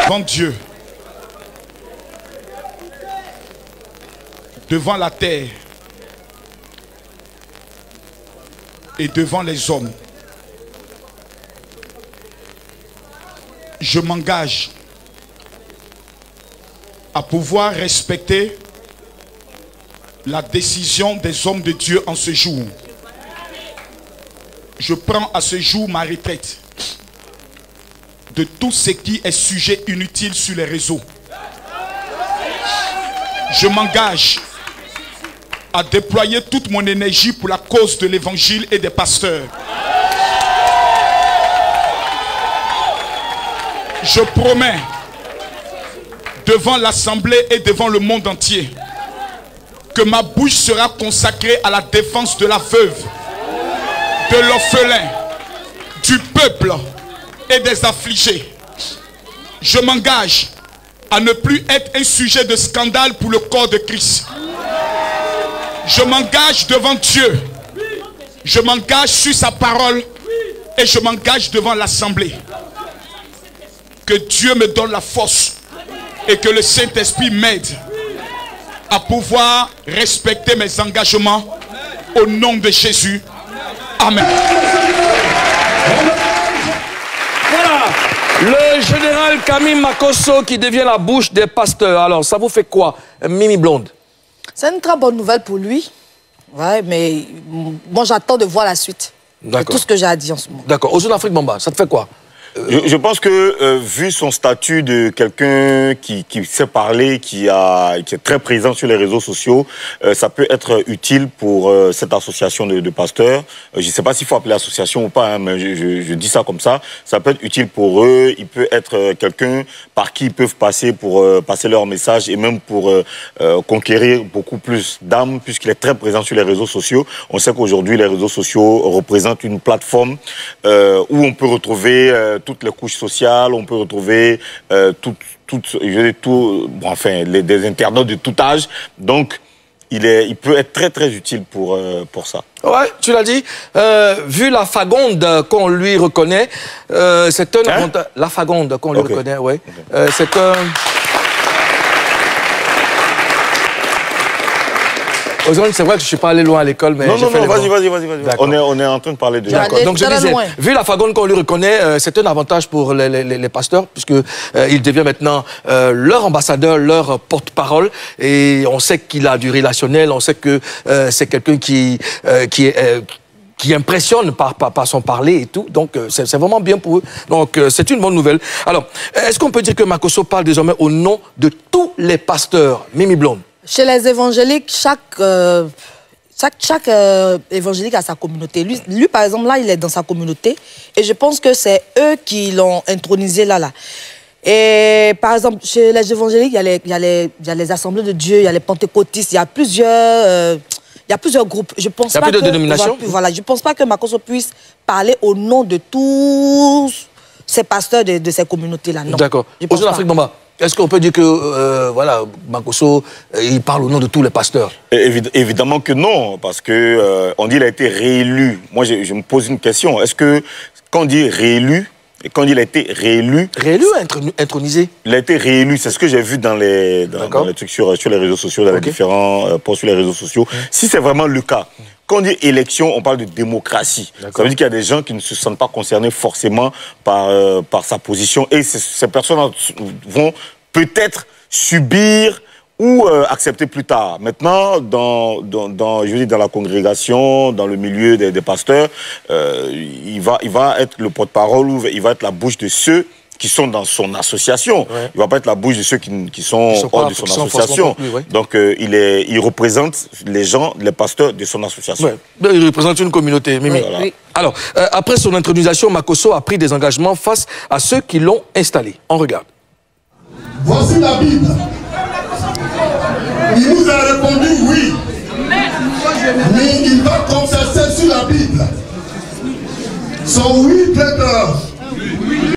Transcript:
Devant Dieu, devant la terre et devant les hommes, je m'engage à pouvoir respecter la décision des hommes de Dieu en ce jour. Je prends à ce jour ma retraite de tout ce qui est sujet inutile sur les réseaux. Je m'engage à déployer toute mon énergie pour la cause de l'évangile et des pasteurs. Je promets devant l'Assemblée et devant le monde entier que ma bouche sera consacrée à la défense de la veuve, de l'orphelin, du peuple et des affligés. Je m'engage à ne plus être un sujet de scandale pour le corps de Christ. Je m'engage devant Dieu. Je m'engage sur sa parole et je m'engage devant l'Assemblée. Que Dieu me donne la force et que le Saint-Esprit m'aide à pouvoir respecter mes engagements au nom de Jésus. Amen. Voilà, le général Camille Makosso qui devient la bouche des pasteurs. Alors, ça vous fait quoi, Mimi Blonde? C'est une très bonne nouvelle pour lui. Ouais, mais moi, j'attends de voir la suite. C'est tout ce que j'ai à dire en ce moment. D'accord. Aux Afrique Bamba, ça te fait quoi? Je pense que, vu son statut de quelqu'un qui sait parler, qui est très présent sur les réseaux sociaux, ça peut être utile pour cette association de pasteurs. Je ne sais pas s'il faut appeler association ou pas, hein, mais je dis ça comme ça. Ça peut être utile pour eux. Il peut être quelqu'un par qui ils peuvent passer pour passer leur message et même pour conquérir beaucoup plus d'âmes, puisqu'il est très présent sur les réseaux sociaux. On sait qu'aujourd'hui, les réseaux sociaux représentent une plateforme où on peut retrouver toutes les couches sociales, on peut retrouver des internautes de tout âge. Donc, il peut être très très utile pour ça. Ouais, tu l'as dit. Vu la fagonde qu'on lui reconnaît, c'est un avantage. La fagonde qu'on lui reconnaît, oui. C'est un... C'est vrai que je ne suis pas allé loin à l'école, mais... Non, vas-y. On est en train de parler de... D'accord. Donc je disais, vu la fagonde qu'on lui reconnaît, c'est un avantage pour les pasteurs, puisqu'il devient maintenant leur ambassadeur, leur porte-parole, et on sait qu'il a du relationnel, on sait que c'est quelqu'un qui impressionne par son parler et tout. Donc, c'est vraiment bien pour eux. Donc, c'est une bonne nouvelle. Alors, est-ce qu'on peut dire que Makosso parle désormais au nom de tous les pasteurs? Mimi Blonde. Chez les évangéliques, chaque évangélique a sa communauté. Lui, par exemple, là, il est dans sa communauté. Et je pense que c'est eux qui l'ont intronisé là. Et par exemple, chez les évangéliques, il y a les assemblées de Dieu, il y a les pentecôtistes, il y a plusieurs groupes. Je pense il y a pas plus de dénominations. Voilà, je ne pense pas que Makosso puisse parler au nom de tous ces pasteurs de ces communautés-là. D'accord. Aux Afrique Bamba, est-ce qu'on peut dire que Makosso, il parle au nom de tous les pasteurs? Évidemment que non, parce que on dit qu'il a été réélu. Moi, je me pose une question. Est-ce que quand on dit réélu, et quand il a été réélu... Réélu ou intronisé? Il a été réélu, c'est ce que j'ai vu dans les trucs sur les réseaux sociaux, dans les différents posts sur les réseaux sociaux. Si c'est vraiment le cas, quand on dit élection, on parle de démocratie. Ça veut dire qu'il y a des gens qui ne se sentent pas concernés forcément par sa position. Et ces personnes vont peut-être subir ou accepter plus tard. Maintenant, dans la congrégation, dans le milieu des pasteurs, il va être le porte-parole ou il va être la bouche de ceux qui sont dans son association. Ouais. Il ne va pas être la bouche de ceux qui sont hors de son association. Donc, il représente les gens, les pasteurs de son association. Ouais. Il représente une communauté, Mimi. Voilà. Oui. Alors, après son intronisation, Makosso a pris des engagements face à ceux qui l'ont installé. On regarde. Voici la Bible. Il nous a répondu oui. Mais il va converser sur la Bible. Son oui peut être